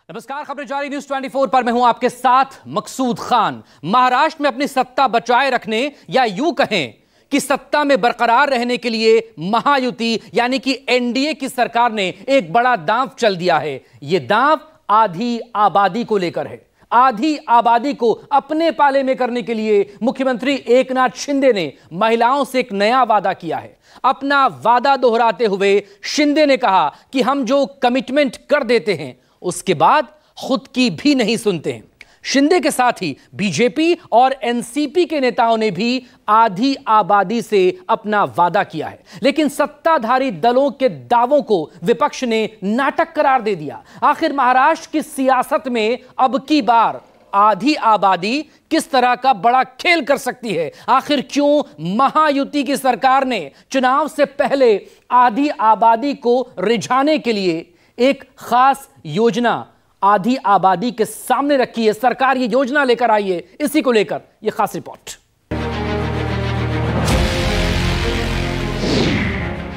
नमस्कार, खबरें जारी न्यूज 24 पर मैं हूं आपके साथ मकसूद खान। महाराष्ट्र में अपनी सत्ता बचाए रखने या यूं कहें कि सत्ता में बरकरार रहने के लिए महायुति यानी कि एनडीए की सरकार ने एक बड़ा दांव चल दिया है। यह दांव आधी आबादी को लेकर है। आधी आबादी को अपने पाले में करने के लिए मुख्यमंत्री एकनाथ शिंदे ने महिलाओं से एक नया वादा किया है। अपना वादा दोहराते हुए शिंदे ने कहा कि हम जो कमिटमेंट कर देते हैं उसके बाद खुद की भी नहीं सुनते हैं। शिंदे के साथ ही बीजेपी और एनसीपी के नेताओं ने भी आधी आबादी से अपना वादा किया है, लेकिन सत्ताधारी दलों के दावों को विपक्ष ने नाटक करार दे दिया। आखिर महाराष्ट्र की सियासत में अब की बार आधी आबादी किस तरह का बड़ा खेल कर सकती है? आखिर क्यों महायुति की सरकार ने चुनाव से पहले आधी आबादी को रिझाने के लिए एक खास योजना आधी आबादी के सामने रखी है? सरकार ये योजना लेकर आई है, इसी को लेकर यह खास report.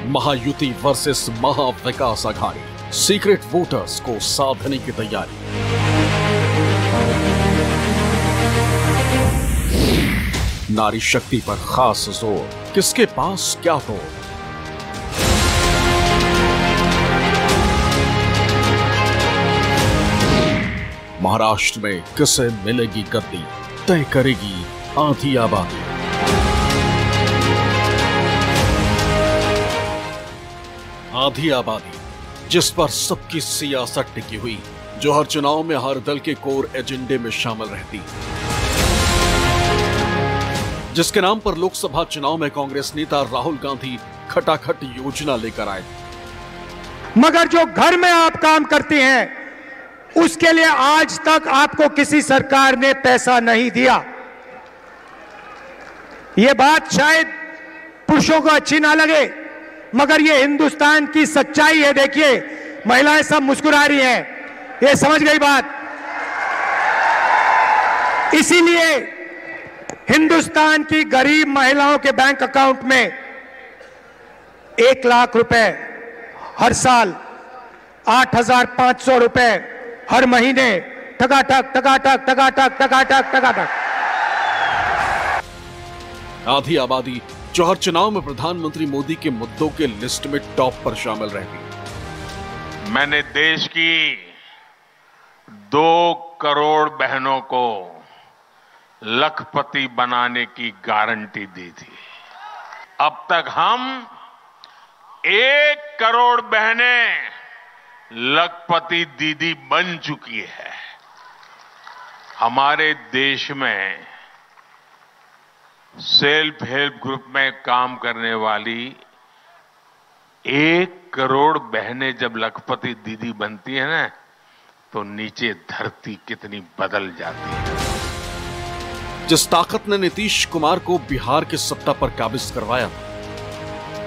Mahayuti versus Mahavikas Aghadi, secret voters को साधने की तैयारी। नारी शक्ति पर खास जोर, किसके पास क्या हो। महाराष्ट्र में किसे मिलेगी गद्दी, तय करेगी आधी आबादी। आधी आबादी जिस पर सबकी सियासत टिकी हुई, जो हर चुनाव में हर दल के कोर एजेंडे में शामिल रहती, जिसके नाम पर लोकसभा चुनाव में कांग्रेस नेता राहुल गांधी खटाखट योजना लेकर आए। मगर जो घर में आप काम करती हैं उसके लिए आज तक आपको किसी सरकार ने पैसा नहीं दिया। यह बात शायद पुरुषों को अच्छी ना लगे, मगर यह हिंदुस्तान की सच्चाई है। देखिए, महिलाएं सब मुस्कुरा रही हैं, ये समझ गई बात। इसीलिए हिंदुस्तान की गरीब महिलाओं के बैंक अकाउंट में 1 लाख रुपए हर साल, 8,500 रुपए हर महीने, टकाटक टकाटक टकाटक टकाटक टकाटक। आधी आबादी जो हर चुनाव में प्रधानमंत्री मोदी के मुद्दों के लिस्ट में टॉप पर शामिल रहती। मैंने देश की 2 करोड़ बहनों को लखपति बनाने की गारंटी दी थी। अब तक हम 1 करोड़ बहनें लखपति दीदी बन चुकी है। हमारे देश में सेल्फ हेल्प ग्रुप में काम करने वाली 1 करोड़ बहनें जब लखपति दीदी बनती है ना, तो नीचे धरती कितनी बदल जाती है। जिस ताकत ने नीतीश कुमार को बिहार के सत्ता पर काबिज करवाया।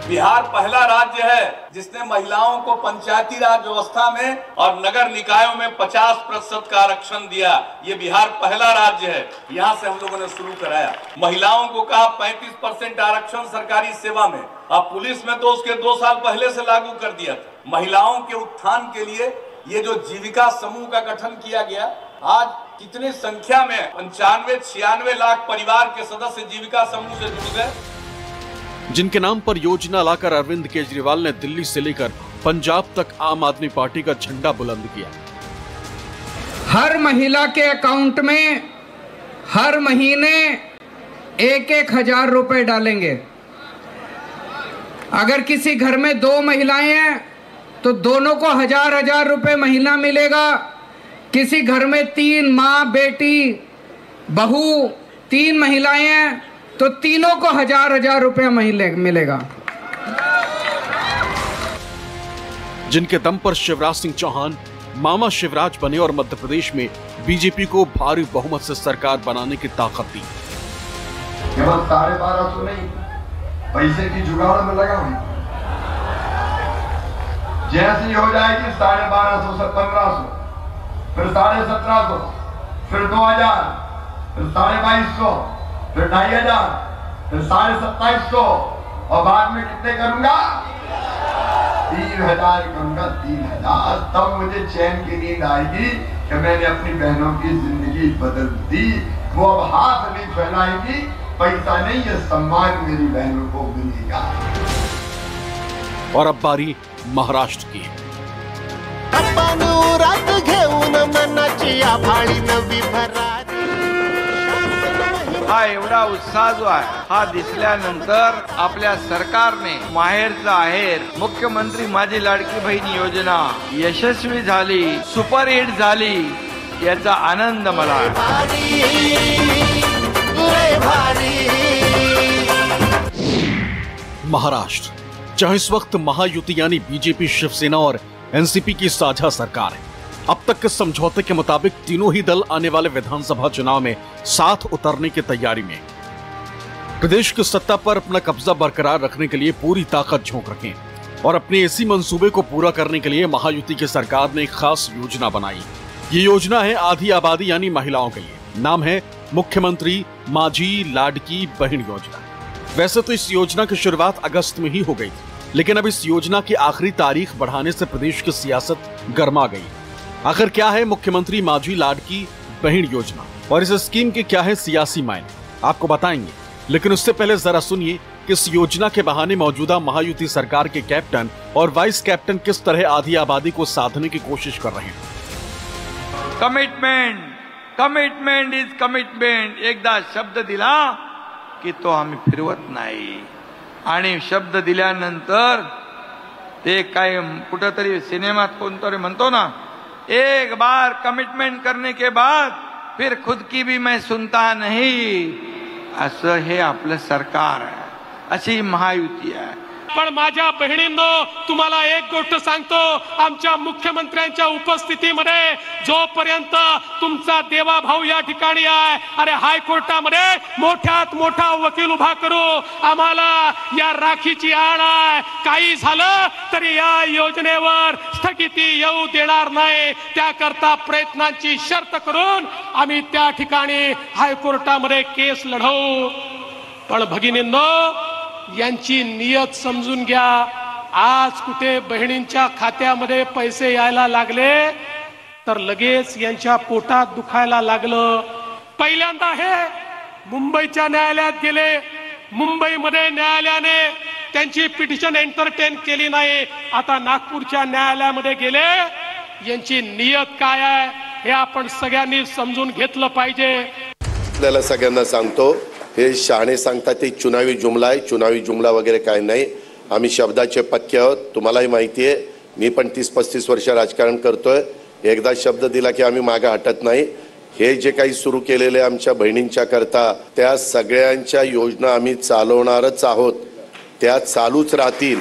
बिहार पहला राज्य है जिसने महिलाओं को पंचायती राज व्यवस्था में और नगर निकायों में 50% का आरक्षण दिया। ये बिहार पहला राज्य है, यहाँ से हम लोगों ने शुरू कराया। महिलाओं को कहा 35% आरक्षण सरकारी सेवा में, अब पुलिस में तो उसके 2 साल पहले से लागू कर दिया था। महिलाओं के उत्थान के लिए ये जो जीविका समूह का गठन किया गया, आज कितनी संख्या में 95-96 लाख परिवार के सदस्य जीविका समूह से जुड़ गए। जिनके नाम पर योजना लाकर अरविंद केजरीवाल ने दिल्ली से लेकर पंजाब तक आम आदमी पार्टी का झंडा बुलंद किया। हर महिला के अकाउंट में हर महीने 1-1 हजार रुपए डालेंगे। अगर किसी घर में 2 महिलाएं हैं तो दोनों को 1000 रुपए महीना मिलेगा। किसी घर में 3 माँ, बेटी, बहू, 3 महिलाएं हैं तो तीनों को 1000 रुपए महीने मिलेगा। जिनके दम पर शिवराज सिंह चौहान मामा शिवराज बने और मध्य प्रदेश में बीजेपी को भारी बहुमत से सरकार बनाने की ताकत दी। केवल 1250 नहीं, पैसे की जुगाड़ में लगा हूं। जैसी हो जाएगी 1250 से 1500, फिर 1750, फिर 2000, फिर 2250, फिर 2500, फिर 2750 और बाद में कितने करूंगा? 3000 करूंगा। 3000 था, तब मुझे चैन की नींद आएगी कि मैंने अपनी बहनों की जिंदगी बदल दी। वो अब हाथ नहीं फैलाएगी, पैसा नहीं, ये सम्मान मेरी बहनों को मिलेगा। और अब बारी महाराष्ट्र की। हा एवढा उत्साह जो आहे हा दिसल्यानंतर आपल्या सरकारने माहेरचा आहेर मुख्यमंत्री माझी लाडकी बहीण योजना यशस्वी झाली, सुपरहिट झाली, याचा आनंद मला महाराष्ट्र, जहां इस वक्त महायुति यानी बीजेपी, शिवसेना और एनसीपी की साझा सरकार है। अब तक के समझौते के मुताबिक तीनों ही दल आने वाले विधानसभा चुनाव में साथ उतरने की तैयारी में। प्रदेश की सत्ता पर अपना कब्जा बरकरार रखने के लिए पूरी ताकत झोंक रखें और अपने इसी मंसूबे को पूरा करने के लिए महायुति की सरकार ने एक खास योजना बनाई। ये योजना है आधी आबादी यानी महिलाओं के लिए। नाम है मुख्यमंत्री माझी लाडकी बहन योजना। वैसे तो इस योजना की शुरुआत अगस्त में ही हो गई, लेकिन अब इस योजना की आखिरी तारीख बढ़ाने से प्रदेश की सियासत गर्मा गई। आखिर क्या है मुख्यमंत्री माझी लाडकी बहन योजना और इस स्कीम के क्या है सियासी मायने, आपको बताएंगे। लेकिन उससे पहले जरा सुनिए कि इस योजना के बहाने मौजूदा महायुति सरकार के कैप्टन और वाइस कैप्टन किस तरह आधी आबादी को साधने की कोशिश कर रहे हैं। Commitment, commitment is commitment. एकदा शब्द दिला की तो आम्ही फिरवत नाही, आणि शब्द दिल्यानंतर ते काय कुठेतरी सिनेमात कोणतरी म्हणतो ना, एक बार कमिटमेंट करने के बाद फिर खुद की भी मैं सुनता नहीं, असं हे आपलं सरकार आहे, अशी महायुती आहे। पण माझ्या बहिणींनो, तुम्हाला एक गोष्ट सांगतो, आमच्या मुख्यमंत्र्यांच्या उपस्थितीमध्ये जोपर्यंत तुमचा देवाभाऊ या ठिकाणी आहे, अरे हायकोर्टामध्ये मोठ्यात मोठा वकील उभा करू, आम्हाला या राखीची आण आहे, काही झालं तरी या योजनेवर स्थगिती येऊ देणार नाही, त्याकरता प्रयत्नांची शर्त करून आम्ही त्या ठिकाणी हायकोर्टामध्ये केस लढवू। पण भगिनींनो, यांची नियत समजून घ्या। आज कुठे बहिणींच्या खात्यामध्ये पैसे यायला लागले तर लगेच यांच्या पोटात दुखायला लागलं। पहिल्यांदा हे मुंबईच्या न्यायालयात गेले, मुंबईमध्ये न्यायालयाने त्यांची पिटिशन एंटरटेन केली नाही, आता नागपूरच्या न्यायालयामध्ये गेले। यांची नियत काय आहे हे आपण सगळ्यांनी समजून घेतलं पाहिजे। आपल्याला सगळ्यांना सांगतो, हे शहाणे सांगतात ते चुनावी जुमला आहे, चुनावी जुमला वगैरे काय नाही। आम्ही शब्दाचे पक्के आहोत, तुम्हालाही माहिती आहे। मी पण 30-35 वर्ष राजकारण करतोय, एकदा शब्द दिला की आम्ही मागे हटत नाही। हे जे काही सुरू केलेले आमच्या बहिणींच्या करता, त्या सगळ्यांच्या योजना आम्ही चालवणारच आहोत, त्या चालूच राहतील।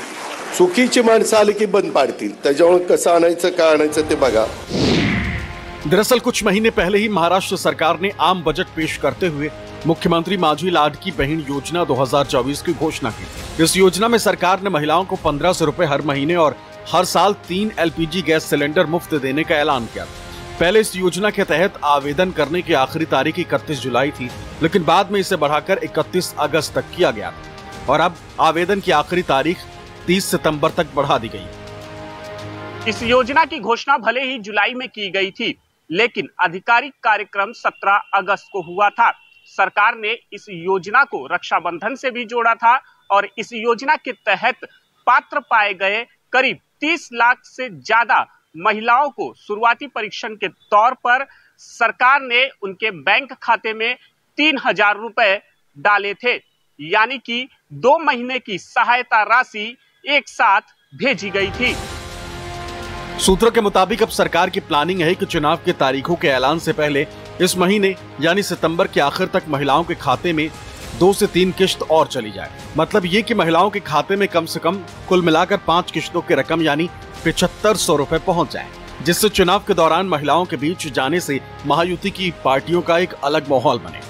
चुकीची माणसं आली की बंद पाडतील, त्याच्यामुळे कसं आणायचं काय आणायचं ते बघा। दरअसल कुछ महीने पहले ही महाराष्ट्र सरकार ने आम बजट पेश करते हुए मुख्यमंत्री माझी लाडकी बहन योजना 2024 की घोषणा की। इस योजना में सरकार ने महिलाओं को 1500 रुपए हर महीने और हर साल 3 LPG गैस सिलेंडर मुफ्त देने का ऐलान किया। पहले इस योजना के तहत आवेदन करने की आखिरी तारीख 31 जुलाई थी, लेकिन बाद में इसे बढ़ाकर 31 अगस्त तक किया गया और अब आवेदन की आखिरी तारीख 30 सितंबर तक बढ़ा दी गई। इस योजना की घोषणा भले ही जुलाई में की गई थी, लेकिन आधिकारिक कार्यक्रम 17 अगस्त को हुआ था। सरकार ने इस योजना को रक्षाबंधन से भी जोड़ा था और इस योजना के तहत पात्र पाए गए करीब 30 लाख से ज्यादा महिलाओं को शुरुआती परीक्षण के तौर पर सरकार ने उनके बैंक खाते में 3000 रुपए डाले थे, यानी कि 2 महीने की सहायता राशि एक साथ भेजी गई थी। सूत्रों के मुताबिक अब सरकार की प्लानिंग है कि चुनाव की तारीखों के ऐलान से पहले इस महीने यानी सितंबर के आखिर तक महिलाओं के खाते में 2 से 3 किश्त और चली जाए। मतलब ये कि महिलाओं के खाते में कम से कम कुल मिलाकर 5 किश्तों की रकम यानी 7500 रुपए पहुंच जाए, जिससे चुनाव के दौरान महिलाओं के बीच जाने से महायुति की पार्टियों का एक अलग माहौल बने।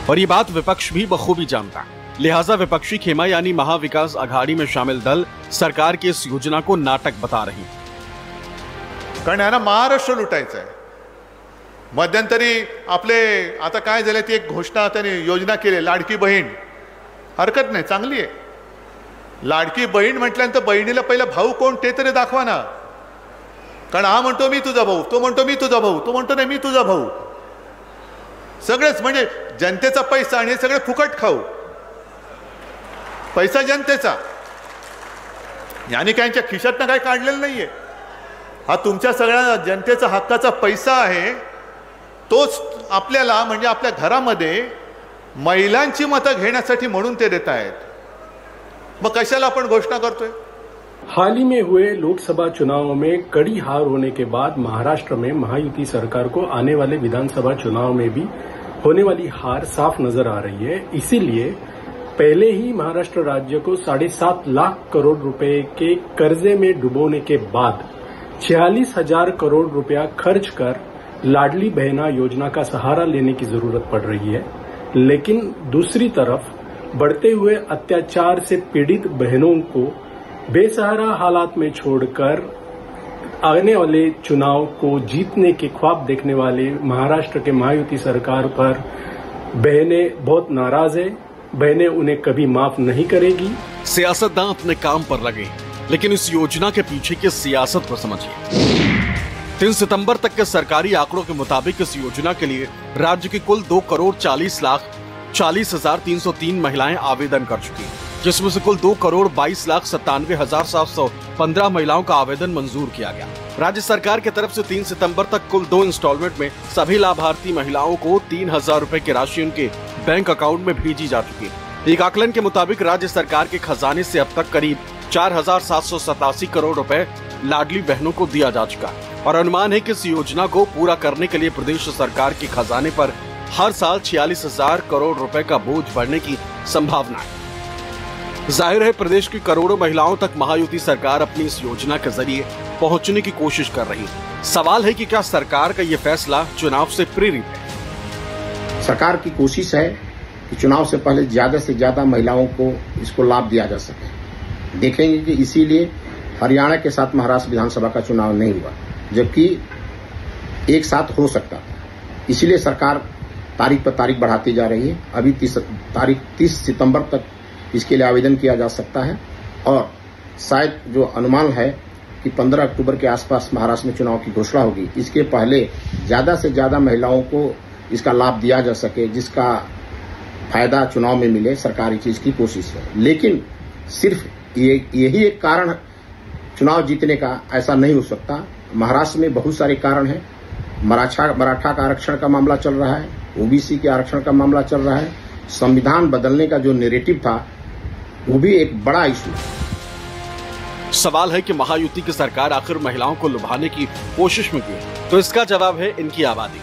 और ये बात विपक्ष भी बखूबी जानता है, लिहाजा विपक्षी खेमा यानी महाविकास आघाडी में शामिल दल सरकार की इस योजना को नाटक बता रही। कारण यांना महाराष्ट्र लुटायचं आहे। मध्यंतरी आपले आता काय झाले, ती एक घोषणा त्यांनी योजना केली, लाडकी बहीण हरकत नाही, चांगली आहे। लाडकी बहीण म्हटल्यानंतर बहिणीला पहिला भाऊ कोण ते तरी दाखवा ना. कारण हा म्हणतो मी तुझा भाऊ, तो म्हणतो मी तुझा भाऊ, तो म्हणतो नाही मी तुझा भाऊ. सगळेच म्हणजे जनतेचा पैसा आणि हे सगळे फुकट खाऊ. पैसा जनतेचा, याने काहींच्या खिशातनं काही काढलेलं नाहीये. हा तुमच्या सगळ्या जनतेचा हक्काचा पैसा आहे. तोच आपल्याला म्हणजे आपल्या घरामध्ये महिलांची मतं घेण्यासाठी म्हणून ते देत आहेत. मग कशाला आपण घोषणा करतोय. हाल ही में हुए लोकसभा चुनावों में कड़ी हार होने के बाद महाराष्ट्र में महायुति सरकार को आने वाले विधानसभा चुनाव में भी होने वाली हार साफ नजर आ रही है. इसीलिए पहले ही महाराष्ट्र राज्य को 7.5 लाख करोड़ रुपए के कर्जे में डुबोने के बाद 46,000 करोड़ रुपया खर्च कर लाडली बहना योजना का सहारा लेने की जरूरत पड़ रही है. लेकिन दूसरी तरफ बढ़ते हुए अत्याचार से पीड़ित बहनों को बेसहारा हालात में छोड़कर आने वाले चुनाव को जीतने के ख्वाब देखने वाले महाराष्ट्र के महायुति सरकार पर बहनें बहुत नाराज है. बहनें उन्हें कभी माफ नहीं करेगी. सियासतदान अपने काम पर लगे, लेकिन इस योजना के पीछे की सियासत को समझिए. 3 सितंबर तक के सरकारी आंकड़ों के मुताबिक इस योजना के लिए राज्य की कुल 2,40,40,303 महिलाएं आवेदन कर चुकी, जिसमें से कुल 2,22,97,715 महिलाओं का आवेदन मंजूर किया गया. राज्य सरकार की तरफ से 3 सितंबर तक कुल 2 इंस्टॉलमेंट में सभी लाभार्थी महिलाओं को 3,000 रुपए की राशि उनके बैंक अकाउंट में भेजी जा चुकी है. एक आकलन के मुताबिक राज्य सरकार के खजाने से अब तक करीब 4,787 करोड़ रुपए लाडली बहनों को दिया जा चुका है और अनुमान है कि इस योजना को पूरा करने के लिए प्रदेश सरकार के खजाने पर हर साल 46,000 करोड़ रुपए का बोझ बढ़ने की संभावना है. जाहिर है प्रदेश की करोड़ों महिलाओं तक महायुति सरकार अपनी इस योजना के जरिए पहुंचने की कोशिश कर रही है. सवाल है कि क्या सरकार का ये फैसला चुनाव से प्रेरित है. सरकार की कोशिश है कि चुनाव से पहले ज्यादा से ज्यादा महिलाओं को इसको लाभ दिया जा सके. देखेंगे कि इसीलिए हरियाणा के साथ महाराष्ट्र विधानसभा का चुनाव नहीं हुआ, जबकि एक साथ हो सकता था. इसीलिए सरकार तारीख पर तारीख बढ़ाती जा रही है. अभी 30 सितंबर तक इसके लिए आवेदन किया जा सकता है और शायद जो अनुमान है कि 15 अक्टूबर के आसपास महाराष्ट्र में चुनाव की घोषणा होगी. इसके पहले ज्यादा से ज्यादा महिलाओं को इसका लाभ दिया जा सके, जिसका फायदा चुनाव में मिले. सरकार इस चीज की कोशिश है, लेकिन सिर्फ यही एक कारण चुनाव जीतने का ऐसा नहीं हो सकता. महाराष्ट्र में बहुत सारे कारण हैं. मराठा का आरक्षण का मामला चल रहा है, ओबीसी के आरक्षण का मामला चल रहा है. संविधान बदलने का जो नैरेटिव था वो भी एक बड़ा इशू है. सवाल है कि महायुति की सरकार आखिर महिलाओं को लुभाने की कोशिश में की, तो इसका जवाब है इनकी आबादी.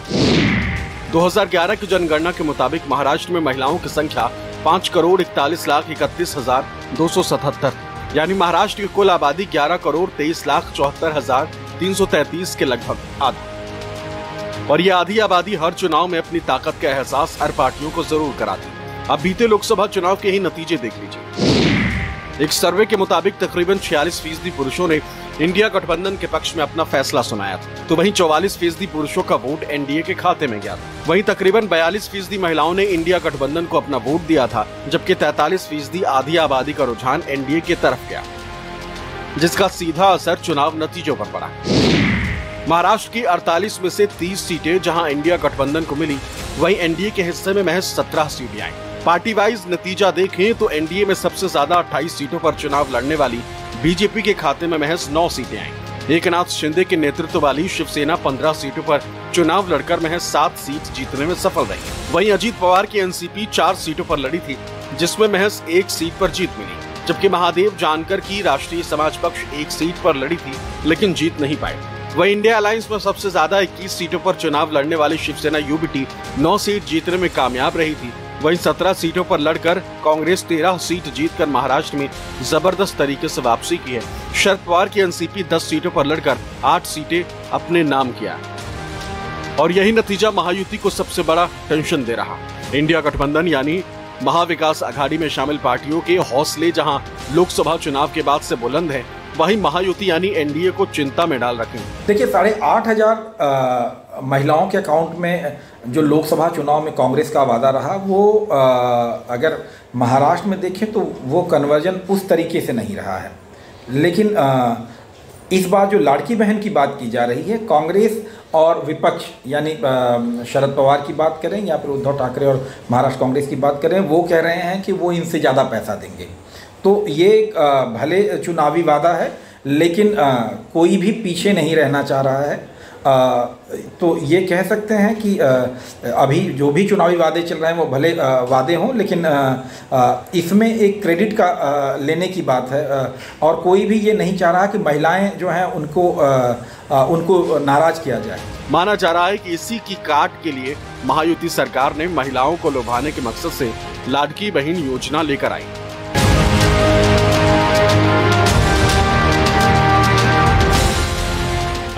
2011 की जनगणना के मुताबिक महाराष्ट्र में महिलाओं की संख्या 5,41,31,277, यानी महाराष्ट्र की कुल आबादी 11,23,74,333 के लगभग आधी. और ये आधी आबादी हर चुनाव में अपनी ताकत का एहसास हर पार्टियों को जरूर कराती. अब बीते लोकसभा चुनाव के ही नतीजे देख लीजिए. एक सर्वे के मुताबिक तकरीबन 46% पुरुषों ने इंडिया गठबंधन के पक्ष में अपना फैसला सुनाया था, तो वहीं 44% पुरुषों का वोट एनडीए के खाते में गया था. वहीं तकरीबन 42% महिलाओं ने इंडिया गठबंधन को अपना वोट दिया था, जबकि 43% आधी आबादी का रुझान एनडीए की तरफ गया, जिसका सीधा असर चुनाव नतीजों पर पड़ा. महाराष्ट्र की 48 में से 30 सीटें जहां इंडिया गठबंधन को मिली, वहीं एनडीए के हिस्से में महज 17 सीटें आई. पार्टी वाइज नतीजा देखें तो एनडीए में सबसे ज्यादा 28 सीटों पर चुनाव लड़ने वाली बीजेपी के खाते में महज 9 सीटें आईं. एकनाथ शिंदे के नेतृत्व वाली शिवसेना 15 सीटों पर चुनाव लड़कर महज 7 सीट जीतने में सफल रही. वहीं अजीत पवार की एनसीपी 4 सीटों पर लड़ी थी, जिसमें महज 1 सीट पर जीत मिली, जबकि महादेव जानकर की राष्ट्रीय समाज पक्ष 1 सीट पर लड़ी थी लेकिन जीत नहीं पाई. वहीं इंडिया अलायंस में सबसे ज्यादा 21 सीटों पर चुनाव लड़ने वाली शिवसेना यूबीटी 9 सीट जीतने में कामयाब रही थी. वहीं 17 सीटों पर लड़कर कांग्रेस 13 सीट जीतकर महाराष्ट्र में जबरदस्त तरीके से वापसी की है. शरद पवार की एनसीपी 10 सीटों पर लड़कर 8 सीटें अपने नाम किया और यही नतीजा महायुति को सबसे बड़ा टेंशन दे रहा. इंडिया गठबंधन यानी महाविकास आघाड़ी में शामिल पार्टियों के हौसले जहां लोकसभा चुनाव के बाद से बुलंद है, वहीं महायुति यानी एनडीए को चिंता में डाल रखे। देखिए 8,500 महिलाओं के अकाउंट में जो लोकसभा चुनाव में कांग्रेस का वादा रहा, वो अगर महाराष्ट्र में देखें तो वो कन्वर्जन उस तरीके से नहीं रहा है। लेकिन इस बार जो लाड़की बहन की बात की जा रही है, कांग्रेस और विपक्ष यानी शरद पवार की बात करें या फिर उद्धव ठाकरे और महाराष्ट्र कांग्रेस की बात करें, वो कह रहे हैं कि वो इनसे ज़्यादा पैसा देंगे। तो ये भले चुनावी वादा है, लेकिन कोई भी पीछे नहीं रहना चाह रहा है। तो ये कह सकते हैं कि अभी जो भी चुनावी वादे चल रहे हैं वो भले वादे हों, लेकिन इसमें एक क्रेडिट का लेने की बात है। और कोई भी ये नहीं चाह रहा कि महिलाएं जो हैं उनको नाराज किया जाए। माना जा रहा है कि इसी की काट के लिए महायुति सरकार ने महिलाओं को लुभाने के मकसद से लाड़की बहन योजना लेकर आई।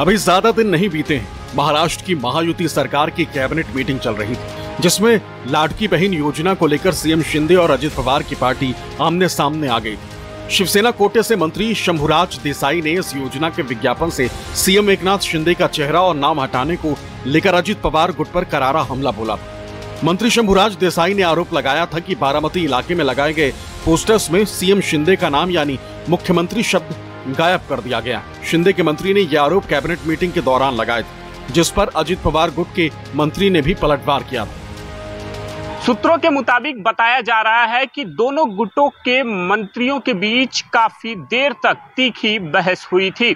अभी ज्यादा दिन नहीं बीते हैं, महाराष्ट्र की महायुति सरकार की कैबिनेट मीटिंग चल रही थी, जिसमें लाड़की बहन योजना को लेकर सीएम शिंदे और अजित पवार की पार्टी आमने सामने आ गई थी। शिवसेना कोटे से मंत्री शंभुराज देसाई ने इस योजना के विज्ञापन से सीएम एकनाथ शिंदे का चेहरा और नाम हटाने को लेकर अजित पवार गुट पर करारा हमला बोला। मंत्री शंभुराज देसाई ने आरोप लगाया था कि बारामती इलाके में लगाए गए पोस्टर्स में सीएम शिंदे का नाम यानी मुख्यमंत्री शब्द गायब कर दिया गया। शिंदे के मंत्री ने यह आरोप कैबिनेट मीटिंग के दौरान लगाए थे, जिस पर अजित पवार गुट के मंत्री ने भी पलटवार किया। सूत्रों के मुताबिक बताया जा रहा है कि दोनों गुटों के मंत्रियों के बीच काफी देर तक तीखी बहस हुई थी।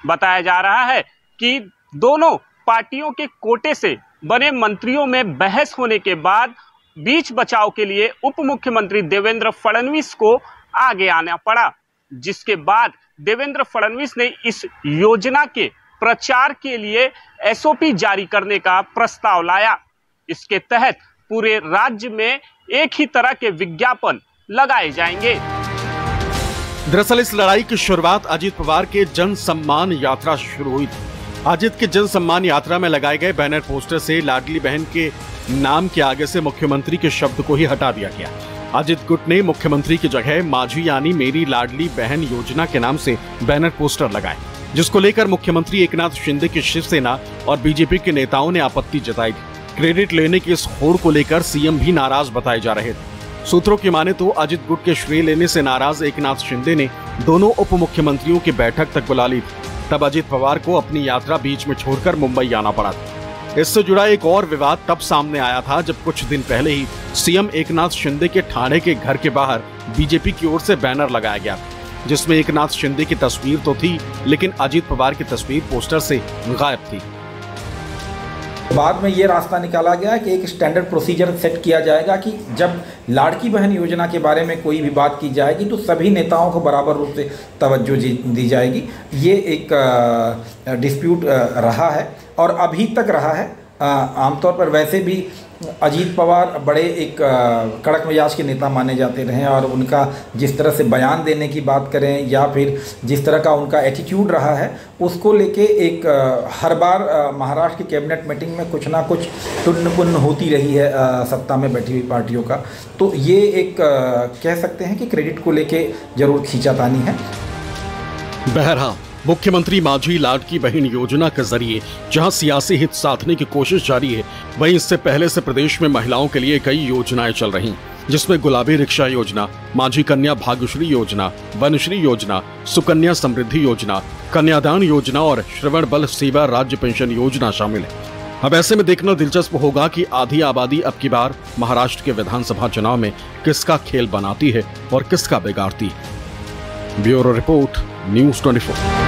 बताया जा रहा है कि दोनों पार्टियों के कोटे से बने मंत्रियों में बहस होने के बाद बीच बचाव के लिए उप मुख्यमंत्री देवेंद्र फडणवीस को आगे आना पड़ा, जिसके बाद देवेंद्र फडणवीस ने इस योजना के प्रचार के लिए एसओपी जारी करने का प्रस्ताव लाया। इसके तहत पूरे राज्य में एक ही तरह के विज्ञापन लगाए जाएंगे। दरअसल इस लड़ाई की शुरुआत अजित पवार के जन सम्मान यात्रा शुरू हुई थी। अजित के जन सम्मान यात्रा में लगाए गए बैनर पोस्टर से लाडली बहन के नाम के आगे से मुख्यमंत्री के शब्द को ही हटा दिया गया। अजित गुट ने मुख्यमंत्री की जगह माझी यानी मेरी लाडली बहन योजना के नाम से बैनर पोस्टर लगाए, जिसको लेकर मुख्यमंत्री एकनाथ शिंदे की शिवसेना और बीजेपी के नेताओं ने आपत्ति जताई थी। क्रेडिट लेने की इस होड़ को लेकर सीएम भी नाराज बताए जा रहे थे। सूत्रों की माने तो अजित गुट के श्रेय लेने से नाराज एकनाथ शिंदे ने दोनों उप मुख्यमंत्रियों की बैठक तक बुला ली थी। तब अजित पवार को अपनी यात्रा बीच में छोड़कर मुंबई आना पड़ा था। इससे जुड़ा एक और विवाद तब सामने आया था जब कुछ दिन पहले ही सीएम एकनाथ शिंदे के ठाणे के घर के बाहर बीजेपी की ओर से बैनर लगाया गया, जिसमें एकनाथ शिंदे की तस्वीर तो थी, लेकिन अजित पवार की तस्वीर पोस्टर से गायब थी। बाद में ये रास्ता निकाला गया कि एक स्टैंडर्ड प्रोसीजर सेट किया जाएगा कि जब लाड़की बहन योजना के बारे में कोई भी बात की जाएगी तो सभी नेताओं को बराबर रूप से तवज्जो दी जाएगी। ये एक डिस्प्यूट रहा है और अभी तक रहा है। आमतौर पर वैसे भी अजीत पवार बड़े एक कड़क मिजाज के नेता माने जाते रहे और उनका जिस तरह से बयान देने की बात करें या फिर जिस तरह का उनका एटीट्यूड रहा है, उसको लेके एक हर बार महाराष्ट्र की कैबिनेट मीटिंग में कुछ ना कुछ टुन्न होती रही है सत्ता में बैठी हुई पार्टियों का। तो ये एक कह सकते हैं कि क्रेडिट को लेके जरूर खींचातानी है। बहरहाल मुख्यमंत्री माझी लाडकी बहन योजना के जरिए जहां सियासी हित साधने की कोशिश जारी है, वहीं इससे पहले से प्रदेश में महिलाओं के लिए कई योजनाएं चल रही, जिसमें गुलाबी रिक्शा योजना, माझी कन्या भाग्यश्री योजना, वनश्री योजना, सुकन्या समृद्धि योजना, कन्यादान योजना और श्रवण बल सेवा राज्य पेंशन योजना शामिल है। अब ऐसे में देखना दिलचस्प होगा कि आधी आबादी अब की बार महाराष्ट्र के विधानसभा चुनाव में किसका खेल बनाती है और किसका बिगाड़ती है। Bureau report, news 24।